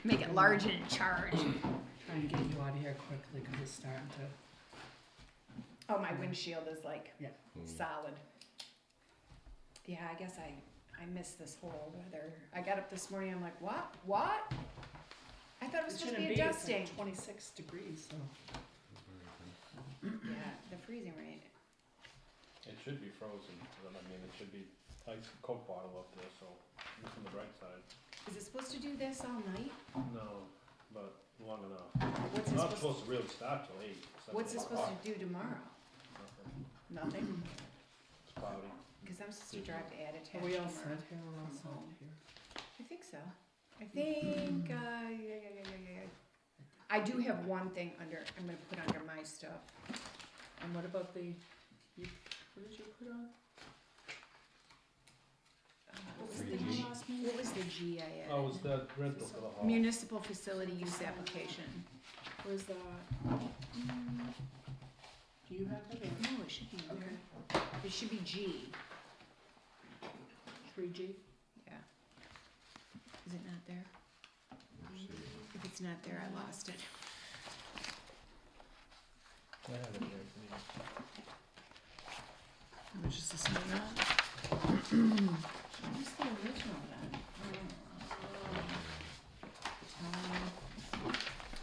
Make it large and in charge. Try and get you out of here quickly because it's starting to. Oh, my windshield is like Yeah. solid. Yeah, I guess I missed this whole weather. I got up this morning, I'm like, what? What? I thought it was supposed to be adjusting. It's like 26 degrees, so. Yeah, the freezing rate. It should be frozen, but I mean, it should be ice Coke bottle up there, so look on the bright side. Is it supposed to do this all night? No, but long enough. What's It's it not supposed supposed to really start till 8. What's it supposed to do tomorrow? Nothing. Nothing? It's cloudy. Because I'm supposed to drive to Atherton. Are we all tomorrow. set here? We're all set here. I think so. I think, yeah. I do have one thing I'm gonna put under my stuff. And what about what did you put on? What was the the G? G? What was the G I added? Oh, it's that rental for the hall. Municipal facility use application. Where's that? Do you have it? No, it should be in there. It should be G. 3G? Yeah. Is it not there? If it's not there, I lost it. I have it here. It was just a small amount. Where's the original then?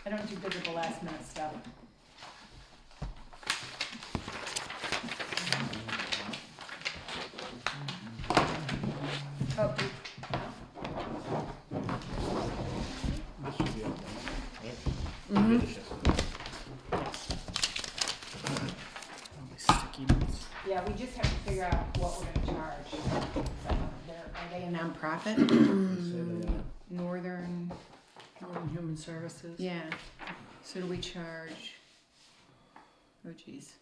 I don't do good with the last minute stuff. Oh, This should be up there, right? Mm-hmm. Yeah, this is- Sticky notes. yeah, we just have to figure out what we're gonna charge. Are they a nonprofit? Say they are. Northern, Human Services. yeah. So do we charge? Oh geez.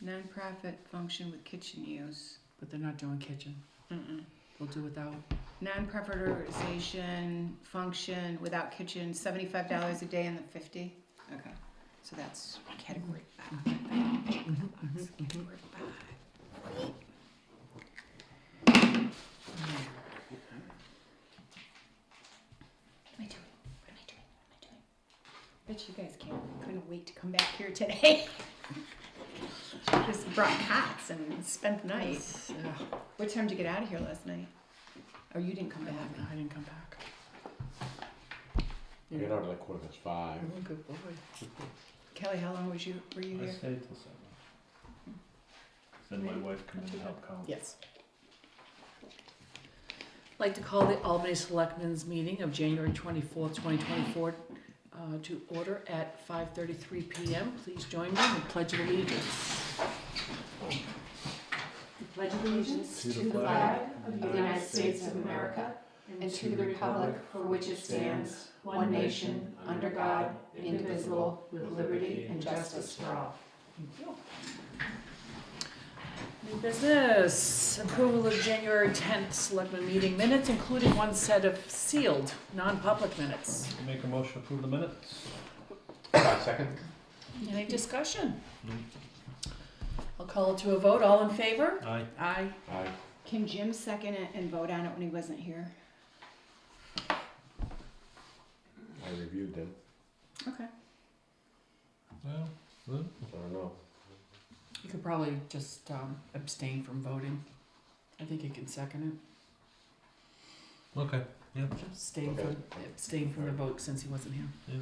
Nonprofit function with kitchen use. But they're not doing kitchen. Mm-mm. They'll do without. Nonprofit organization function without kitchen, $75 a day in the 50. Okay, so that's category 5. Category 5. What am I doing? Bet you guys couldn't wait to come back here today. Just brought cots and spent the night. Yeah. What time did you get out of here last night? Oh, you didn't come back. I didn't come back. I got out at like 5:15. Oh, good boy. Kelly, how long were you I here? stayed till 7. Then my wife come in and help count. Yes. I'd like to call the Albany Selectmen's meeting of January 24th, 2024 to order at 5:33 p.m. Please join me in the Pledge of Allegiance. Pledge allegiance to the flag of the United States of America and to the republic for which it stands, one nation, under God, indivisible, with liberty and justice for all. New business, approval of January 10th Selectmen meeting minutes, including one set of sealed, non-public minutes. Make a motion to approve the minutes? Second? Any discussion? No. I'll call it to a vote. All in favor? Aye. Aye. Aye. Can Jim second it and vote on it when he wasn't here? I reviewed them. Okay. Well, I don't know. You could probably just abstain from voting. I think you can second okay, yeah. it. Abstain from the vote since he wasn't here. Yeah.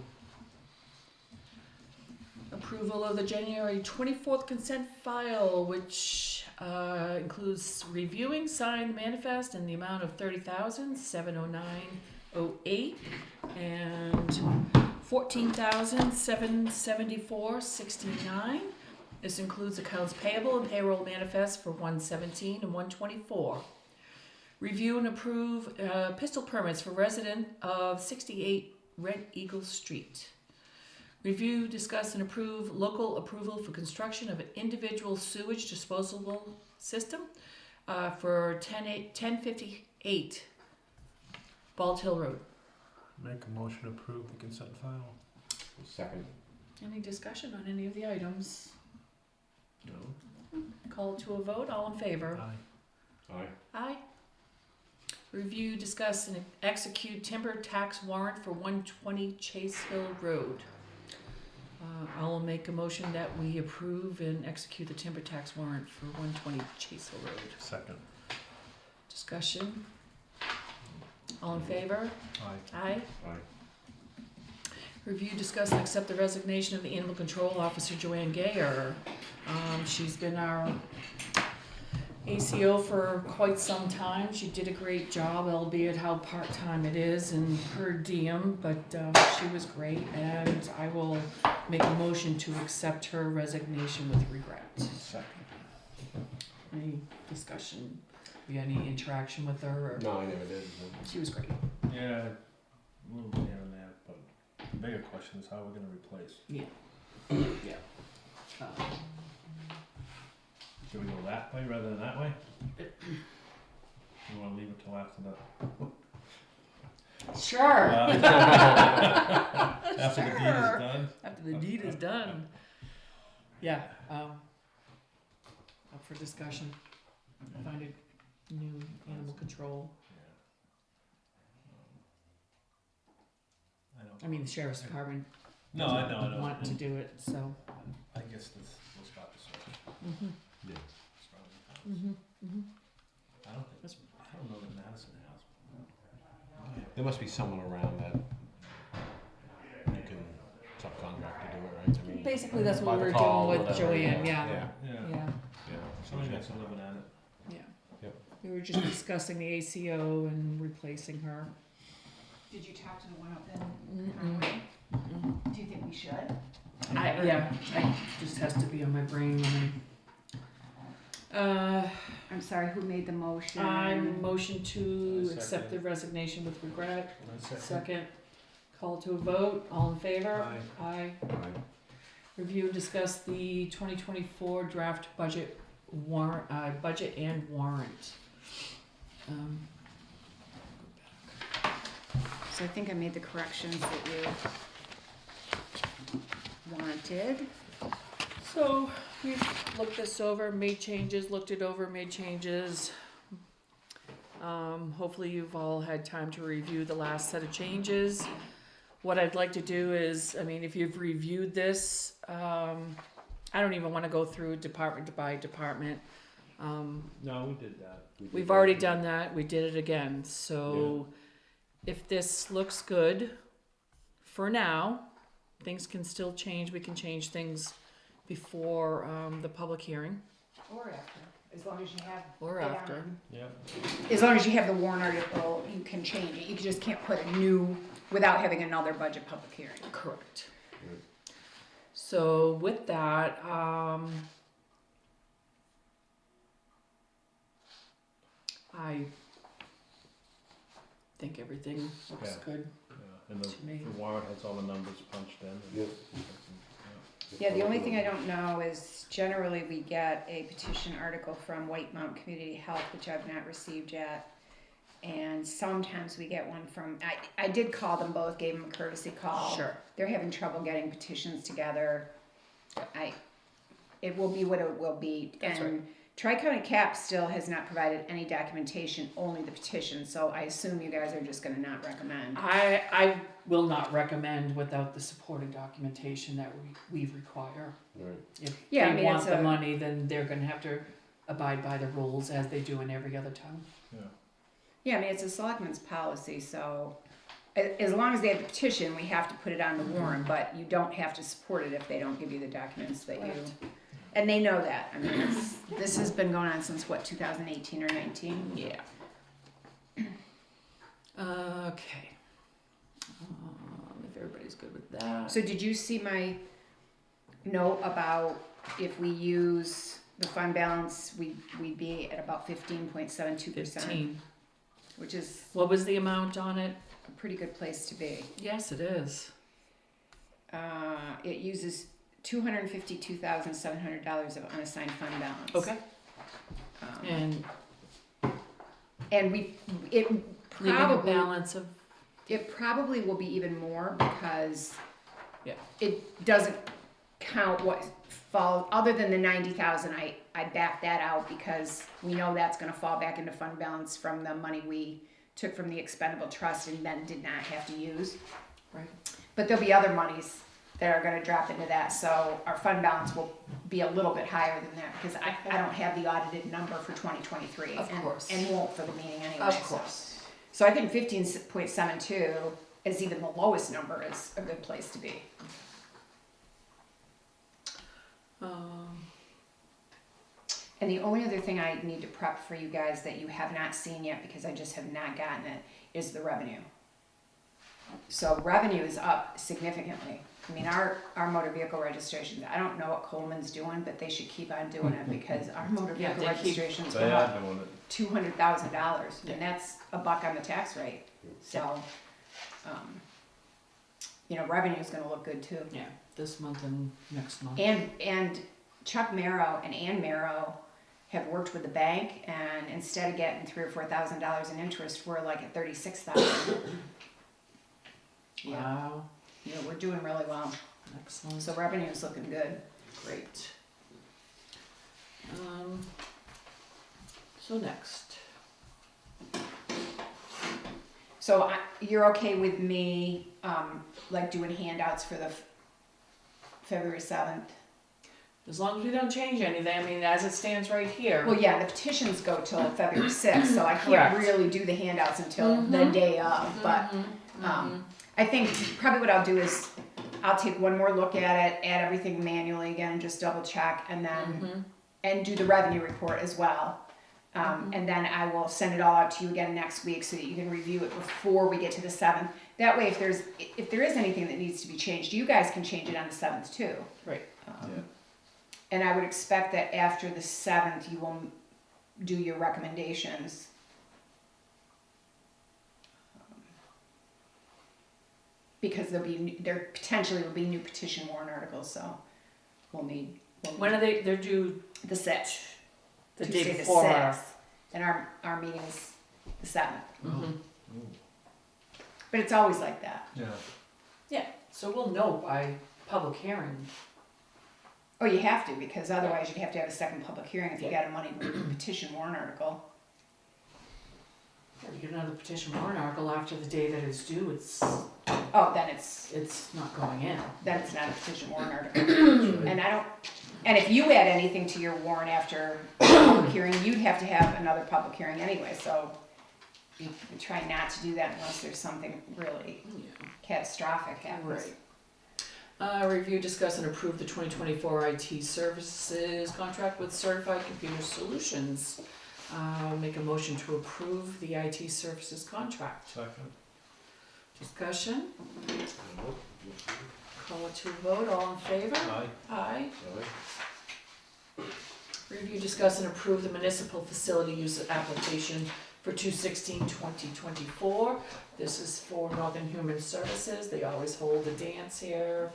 Approval of the January 24th consent file, which includes reviewing signed manifest in the amount of $30,709.08 and $14,774.69. This includes accounts payable and payroll manifest for 117 and 124. Review and approve pistol permits for resident of 68 Red Eagle Street. Review, discuss, and approve local approval for construction of an individual sewage disposal system for 1058 Bald Hill Road. Make a motion to approve the consent file? Second? Any discussion on any of the items? No. Call to a vote, all in favor? Aye. Aye. Aye. Review, discuss, and execute timber tax warrant for 120 Chaseville Road. I'll make a motion that we approve and execute the timber tax warrant for 120 Chaseville Road. Second. Discussion. All in favor? Aye. Aye. Aye. Review, discuss, and accept the resignation of the Animal Control Officer Joanne Gayer. She's been our ACO for quite some time. She did a great job, albeit how part-time it is and per diem, but she was great, and I will make a motion to accept her resignation with regret. Second. Any discussion? You had any interaction with her? Or? No, I never did. She was great. Yeah, a little here and there, but the bigger question is how we're gonna replace. Yeah. Should we go that way rather than that way? You wanna leave it till after the... Sure. After the deed is done? After the deed is done. Yeah, up for discussion. Find a new animal control. I don't. I mean, the sheriff's department No, I know. want to do it, so. I guess we'll start the search. Mm-hmm. Yeah. I don't know that Madison has. There must be someone around that you can subcontract to do it, right? I mean, Basically, that's what by we the were call doing or with whatever, Joanne, Yeah. Yeah. Yeah, Yeah. Somebody else is living at it. yeah. Yep. We were just discussing the ACO and replacing her. Did you talk to the one up in Mm-mm. Conway? Mm-mm. Do you think we should? I just has to be on my brain when I'm sorry, who made the motion? I motion to I accept the second. resignation with regret. Second. Second, call to a vote, all in favor? Aye. Aye. Right. Review and discuss the 2024 draft budget warrant, budget and warrant. So I think I made the corrections that you wanted. So we've looked this over, made changes, looked it over, made changes. Hopefully you've all had time to review the last set of changes. What I'd like to do is, I mean, if you've reviewed this, I don't even want to go through department by department. No, we did that. We've already done that, we did it again, so if this looks good for now, things can still change, we can change things before the public hearing Or after, as long as you have. or it after. on. Yeah. As long as you have the warrant article, you can change it. You just can't put a new, without having another budget public hearing. Correct. Right. So with that, I think everything looks Yeah. good Yeah. And to me. the warrant has all the numbers punched in. and- Yep. Yeah, the only thing I don't know is generally we get a petition article from White Mountain Community Health, which I've not received yet. And sometimes we get one from, I did call them both, gave them a courtesy call. Sure. They're having trouble getting petitions together. It will be what it will be. That's And Tri-County CAP still has not provided any documentation, only the petition, so I assume you guys are just gonna not recommend. I will not recommend without the supporting documentation that we require. Right. If Yeah, I they mean, want it's the a- money, then they're gonna have to abide by the rules as they do in every other town. Yeah. Yeah, I mean, it's a selectman's policy, so as long as they have the petition, we have to put it on the warrant, but you don't have to support it if they don't give you the documents that you, Correct. and they know that. I mean, this has been going on since what, 2018 or 19? Yeah. Okay. If everybody's good with that. So did you see my note about if we use the fund balance, we'd be at about 15.72%, 15. which is What was the amount on it? a pretty good place to be. Yes, it is. It uses $252,700 of unassigned fund balance. Okay. Um, And it leaving a probably balance of, it probably will be even more because Yeah. it doesn't count what fall other than the 90,000. I backed that out because we know that's going to fall back into fund balance from the money we took from the expendable trust and then did not have to use. Right. But there'll be other monies that are gonna drop into that, so our fund balance will be a little bit higher than that, because I don't have the audited number for 2023. Of course. And won't for the meeting anyway. Of so. course. So I think 15.72 is even the lowest number is a good place to be. And the only other thing I need to prep for you guys that you have not seen yet, because I just have not gotten it, is the revenue. So revenue is up significantly. I mean, our motor vehicle registrations, I don't know what Coleman's doing, but they should keep on doing it, because our motor Yeah, vehicle they keep- registrations They went are up doing it. $200,000, Yeah. and that's a buck on the tax rate. So, revenue's gonna look good too. Yeah, this month and next month. And Chuck Marrow and Ann Marrow have worked with the bank, and instead of getting $3,000 or $4,000 in interest, we're like at 36,000. Yeah, Wow, we're doing really well. excellent. So revenue's looking good. Great. So next. So you're okay with me, like doing handouts for the February 7th? As long as we don't change anything, I mean, as it stands right here. Well, yeah, the petitions go till February 6th, so I can't Correct. really do the handouts until the day of, but, I think probably what I'll do is, I'll take one more look at it, add everything manually again, and just double check, and then, and do the revenue report as well. And then I will send it all out to you again next week so that you can review it before we get to the 7th. That way, if there is anything that needs to be changed, you guys can change it on the 7th too. Right. Yeah. And I would expect that after the 7th, you will do your recommendations. Because there potentially will be new petition warrant articles, so we'll need. When are they're due? The 6th. The Tuesday day the before. 6th. And our meeting's the 7th. Mhm. But it's always like that. Yeah. So we'll know by public hearing. Oh, you have to, because otherwise you'd have to have a second public hearing if you got a money petition warrant article. If you get another petition warrant article after the day that it's due, it's Oh, then it's not going in. not a petition warrant article. And if you add anything to your warrant after public hearing, you'd have to have another public hearing anyway, so we try not to do that unless there's something really catastrophic happens. Right. Review, discuss, and approve the 2024 IT services contract with Certified Computer Solutions. Make a motion to approve the IT services contract. Second. Discussion, call it to a vote, all in favor? Aye. Aye. Review, discuss, and approve the municipal facility use application for 2/16/2024. This is for Northern Human Services. They always hold a dance here.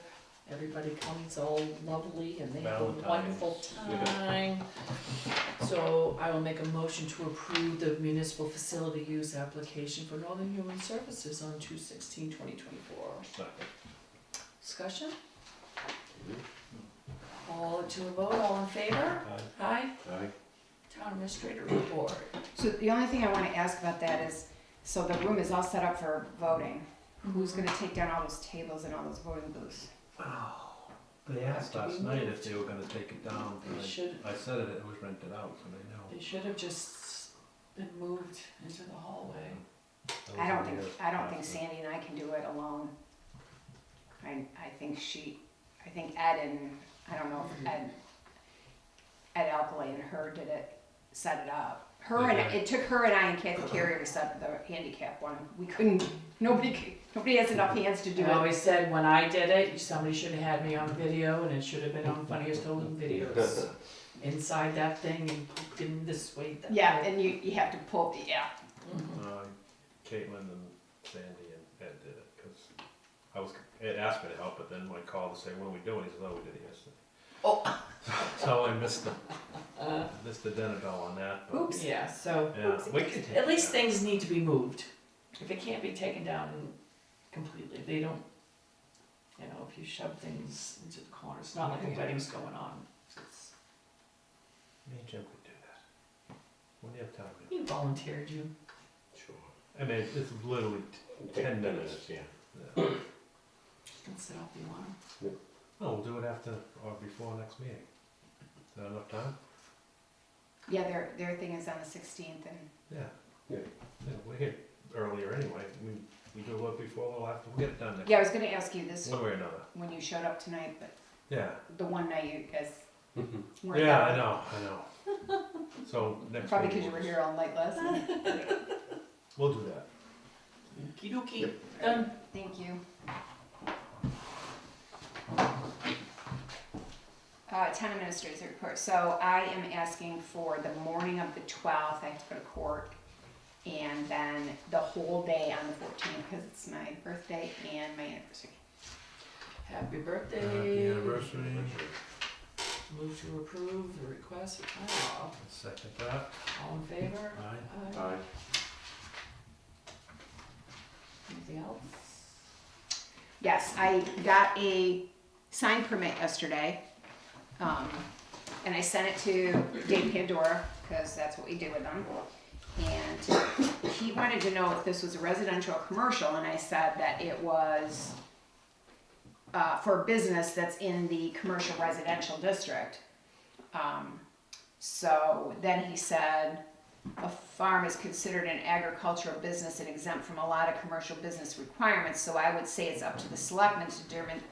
Everybody comes all lovely and they have a Valentine's. wonderful time. So I will make a motion to approve the municipal facility use application for Northern Human Services on 2/16/2024. Second. Discussion? Call it to a vote, all in favor? Aye. Aye. Town administrator report. So the only thing I wanna ask about that is, so the room is all set up for voting. Who's gonna take down all those tables and all those voting booths? Oh, they asked last night if they were gonna take it down. They should, I said it was rented out, so they know. they should have just been moved into the hallway. I don't think Sandy and I can do it alone. I think Ed and, I don't know if Ed Alkalay and her set it up. It took her and I and Kathy Carrier to set the handicap one. We couldn't, nobody has enough hands to do I it. always said when I did it, somebody should have had me on video and it should have been on Funniest Home Videos. Inside that thing and poked in this way, that Yeah, way. and you have to pull, yeah. Caitlin and Sandy and Ed did it, cause Ed asked me to help, but then when I called to say, what are we doing? He says, oh, we did it yesterday. Oh. So I missed the dinner bell on that, but. Oops. Yeah, so Yeah, we can take at least it down. things need to be moved. If it can't be taken down completely, they don't, if you shove things into the corner, it's not like a wedding's going on. It's- Me and Jim could do that. When do you have time? He volunteered you. Sure. I mean, it's literally 10 minutes. Yeah. Yeah. Just gonna set off the alarm. No, we'll do it after or before next meeting. Is that enough time? Yeah, their thing is on the 16th, and Yeah. Yeah. Yeah, we're here earlier anyway. We do it before or after. We'll get it done next yeah, I was gonna ask you this one way or another. when you showed up tonight, but Yeah. the one night you guys Mhm. weren't Yeah, there. I know. So next Probably meeting because you were we'll here all night last night. just- We'll do that. Okey dokey, done. Thank you. Town administrator's report. So I am asking for the morning of the 12th, I have to go to court, and then the whole day on the 14th, because it's my birthday and my anniversary. Happy birthday. Happy anniversary. Move to approve the request for time off. Second that. All in favor? Aye. Aye. Anything else? Yes, I got a sign permit yesterday, and I sent it to Dave Pandora, because that's what we do with them. And he wanted to know if this was a residential or commercial, and I said that it was for a business that's in the commercial residential district. So then he said, a farm is considered an agricultural business and exempt from a lot of commercial business requirements, so I would say it's up to the selectmen to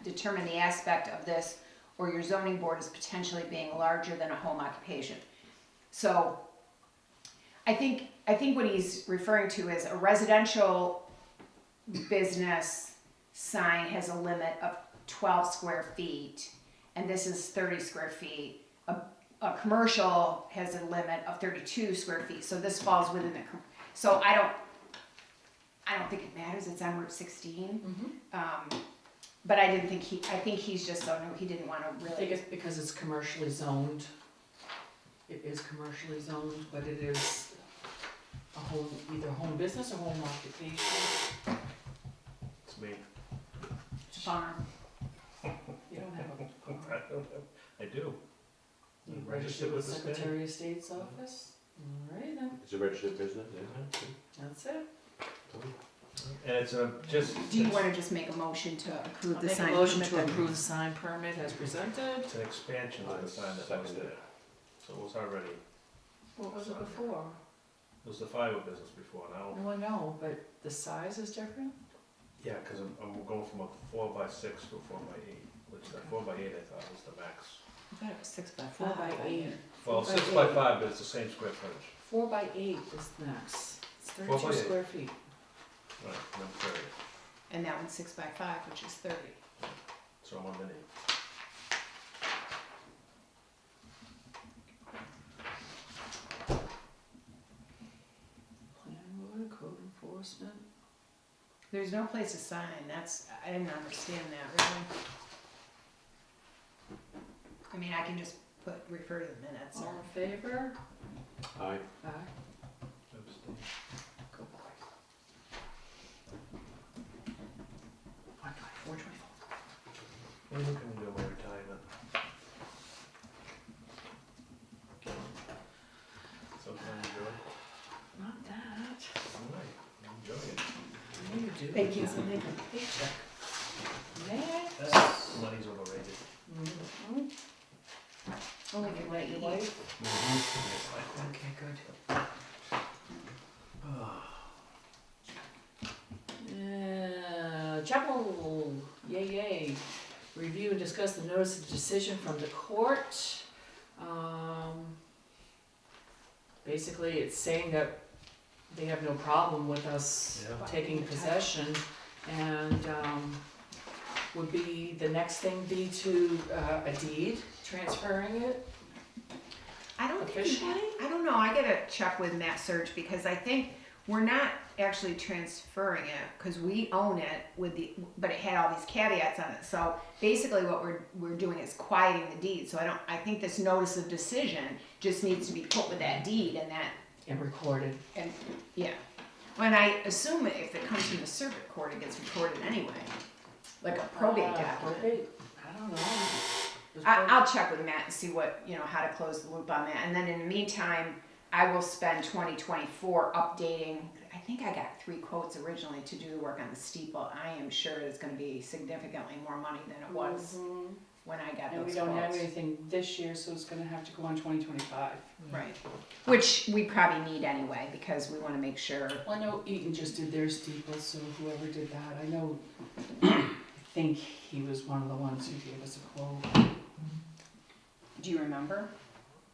determine the aspect of this, or your zoning board is potentially being larger than a home occupation. So I think what he's referring to is a residential business sign has a limit of 12 square feet, and this is 30 square feet. A commercial has a limit of 32 square feet, so this falls within the, so I don't think it matters, it's on Route 16. But I didn't think I think he's just so new, he didn't wanna I think really, it's because it's commercially zoned. It is commercially zoned, but it is a home, either home business or home occupation. It's me. farm. You don't have a, I do. you I'm registered with the state. Secretary of State's office? Alright then, It's a registered business, that's it. And it's just. Do you wanna just make a motion to approve I'll the make a sign motion permit to then? approve the sign permit as presented. It's an expansion of the sign that was there. So it was already, What was it before? it was the firewood business before now. No, I know, but the size is different? Yeah, cause I'm going from a 4x6 to a 4x8, which that 4x8 I thought was the max. I thought it was 6 by 5. 4 by 8. Well, 4 by 6x5, 8. but it's the same square footage. 4 by 8 is max. It's 4 by 32 8. square feet. Right, and I'm 30, And that one's 6 by 5, which is 30. so I'm underneath. Planning board, code enforcement. There's no place to sign, I didn't understand that really. I mean, I can just refer to the minutes All or. in favor? Aye. Aye. Abstain. Good boy. 424. What are you looking to do in my retirement? Something I enjoy? Not that. Alright, enjoy it. I know you do. Thank you. It's a big paycheck. Next. Money's overrated. Mhm. Only You if you like let your you wife? Mm-hmm. Okay, good. Chapel, yay yay. Review and discuss the notice of decision from the court. Basically, it's saying that they have no problem with us Yeah. taking possession, and would be, the next thing be to a deed, transferring it? I don't think, Officially? I don't know, I gotta check with Matt Search because I think we're not actually transferring it, cause we own it but it had all these caveats on it, so basically what we're doing is quieting the deed, so I think this notice of decision just needs to be put with that deed And recorded. and, yeah. And I assume if it comes from the circuit court, it gets recorded anyway, like a probate document. Probate, I don't know. There's I'll check with Matt and see what, how to close the loop on that. And then in the meantime, I will spend 2024 updating I think I got 3 quotes originally to do the work on the steeple. I am sure it's gonna be significantly more money than it was Mhm. when I got And we those don't have quotes. anything this year, so it's gonna have to go on 2025. Right, which we probably need anyway, because we wanna make sure. Well, I know Eaton just did their steeple, so whoever did that, I know, I think he was one of the ones who gave us a quote. Do you remember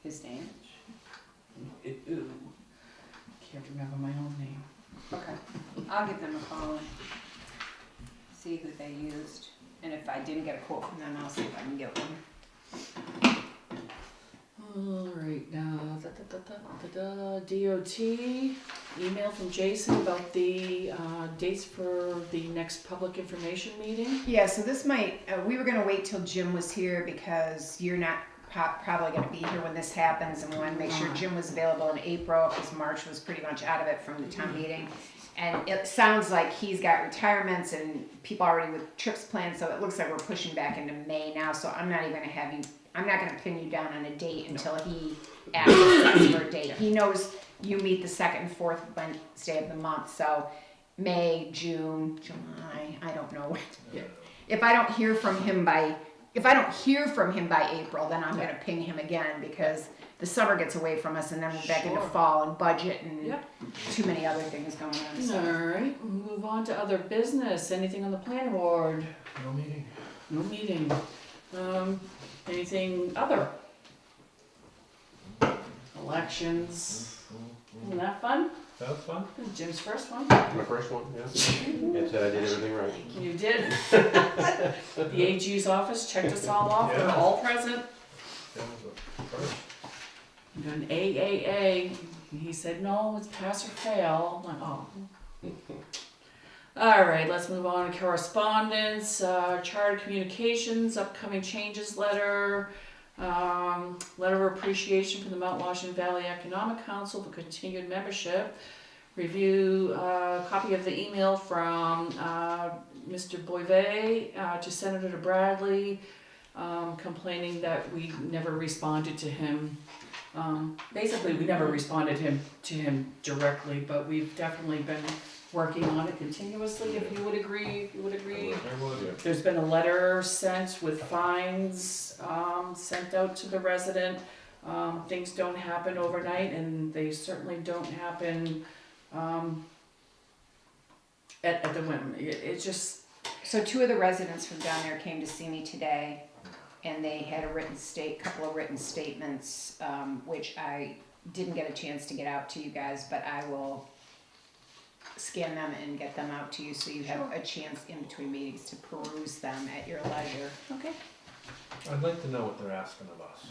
his name? Ooh, can't remember my own name. Okay, I'll give them a call and see who they used. And if I didn't get a quote from them, I'll see if I can get one. Alright, now, DOT, email from Jason about the dates for the next public information meeting. Yeah, so this might, we were gonna wait till Jim was here because you're not probably gonna be here when this happens, and we wanted to make sure Jim was available in April, because March was pretty much out of it from the town meeting. And it sounds like he's got retirements and people already with trips planned, so it looks like we're pushing back into May now, so I'm not even gonna have you, I'm not gonna pin you down on a date until he asks us for a date. He knows you meet the second and fourth Wednesday of the month, so May, June, July, I don't know. Yeah. If I don't hear from him by April, then I'm gonna ping him again, because the summer gets away from us, and then we're back into Sure. fall and budget and Yep. too many other things going on, so. Alright, move on to other business, anything on the planning board? No meeting. No meeting. Anything other? Elections, isn't that fun? That was fun. This is Jim's first one. My first one, yeah. Ed said I did everything right. You did. The AG's office checked us all off, they're Yeah. all present. That was a first. We got an AAA, he said, no, it's pass or fail. I'm like, oh. All right, let's move on to correspondence, charter communications, upcoming changes letter, letter of appreciation from the Mount Washington Valley Economic Council for continued membership. Review, copy of the email from Mr. Boivay to Senator Bradley, complaining that we never responded to him. Basically, we never responded to him directly, but we've definitely been working on it continuously, if you would agree, I would. There's been a letter sent with fines, sent out to the resident. Things don't happen overnight, and they certainly don't happen, at the whim. It's just, So 2 of the residents from down there came to see me today, and they had a couple of written statements, which I didn't get a chance to get out to you guys, but I will scan them and get them out to you, so you have a chance in between meetings to peruse them at your leisure. okay. I'd like to know what they're asking of us.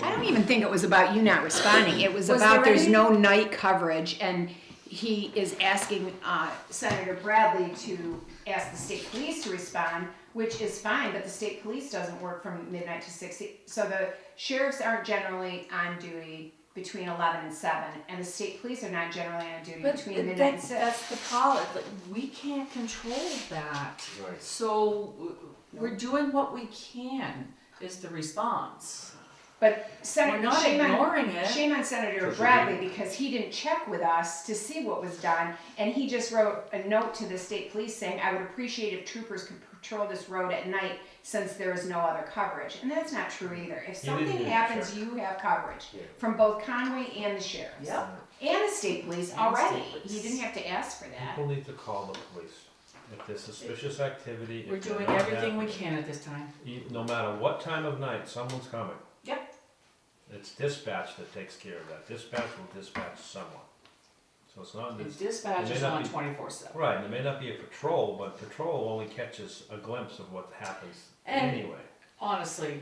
I don't even think it was about you not responding. It was Was about there there's any- no night coverage, and he is asking Senator Bradley to ask the state police to respond, which is fine, but the state police doesn't work from midnight to 6. So the sheriffs aren't generally on duty between 11 and 7, and the state police are not generally on duty But between midnight and 6. that's the problem, like, we can't control that. Right. So, we're doing what we can, is the response. But We're not ignoring it. Shame on Senator Yes, Bradley, because he didn't check with us to see what was done, and he just wrote a note to the state police saying, I would appreciate if troopers could patrol this road at night since there is no other coverage. And that's not true either. If He didn't something do it, happens, sure. you have coverage Yeah. from both Conway and the sheriffs. Yep. And the state police And the already. state police. He didn't have to ask for that. People need to call the police. If there's suspicious activity. We're if they're doing not everything we happy, can at this time. No matter what time of night, someone's coming. Yep. It's dispatch that takes care of that. Dispatch will dispatch someone. So it's not And this. dispatch It may is not on be- 24/7. Right, and it may not be a patrol, but patrol only catches a glimpse of what happens And- anyway. Honestly,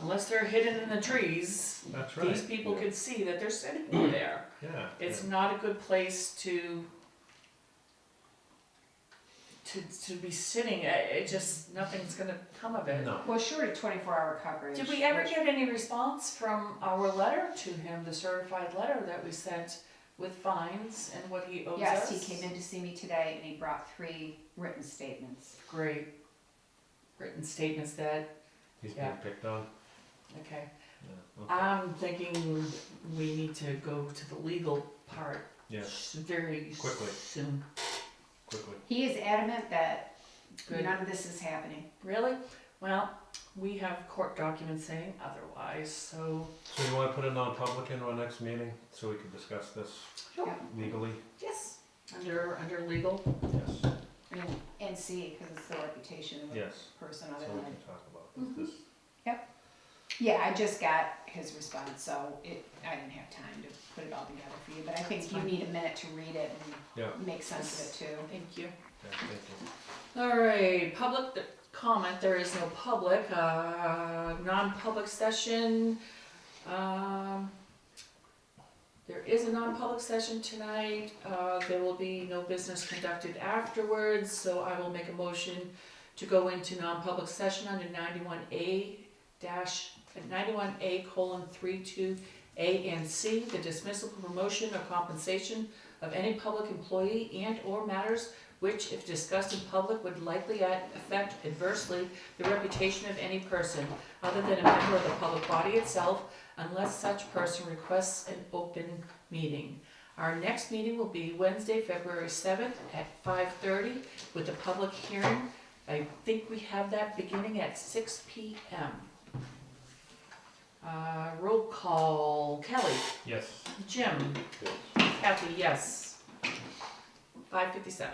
unless they're hidden in the trees, That's right. these people Yeah. can see that they're sitting there. Yeah. It's yeah. not a good place to be sitting. It just, nothing's gonna come of it. No. Well, short of 24-hour coverage. Did we ever which- get any response from our letter to him, the certified letter that we sent with fines and what he owes Yes, us? he came in to see me today, and he brought 3 written statements. Great. Written statements that, He's Yeah. being picked on. okay. Yeah, okay. I'm thinking we need to go to the legal part Yeah, very Quickly. soon. quickly. He is adamant that Good. none of this is happening. Really? Well, we have court documents saying otherwise, so. So you wanna put a non-public in our next meeting, so we can discuss this Sure. legally? Yes. Under legal. Yes, And see, because it's the reputation of a yes, person so other we than. can talk about Mhm. this. Yeah, I just got his response, so I didn't have time to put it all together for you, but I think That's you fine. need a minute to read it Yeah, and make sense of it too. Thank you. yeah, thank you. All right, public comment, there is no public, non-public session. There is a non-public session tonight, there will be no business conducted afterwards, so I will make a motion to go into non-public session under 91A:32 A and C, the dismissal, promotion, or compensation of any public employee and/or matters which, if discussed in public, would likely affect adversely the reputation of any person other than a member of the public body itself, unless such person requests an open meeting. Our next meeting will be Wednesday, February 7th at 5:30 with a public hearing. I think we have that beginning at 6 p.m. Roll call, Kelly, Yes. Jim, Yes. Kathy, yes. 5:57.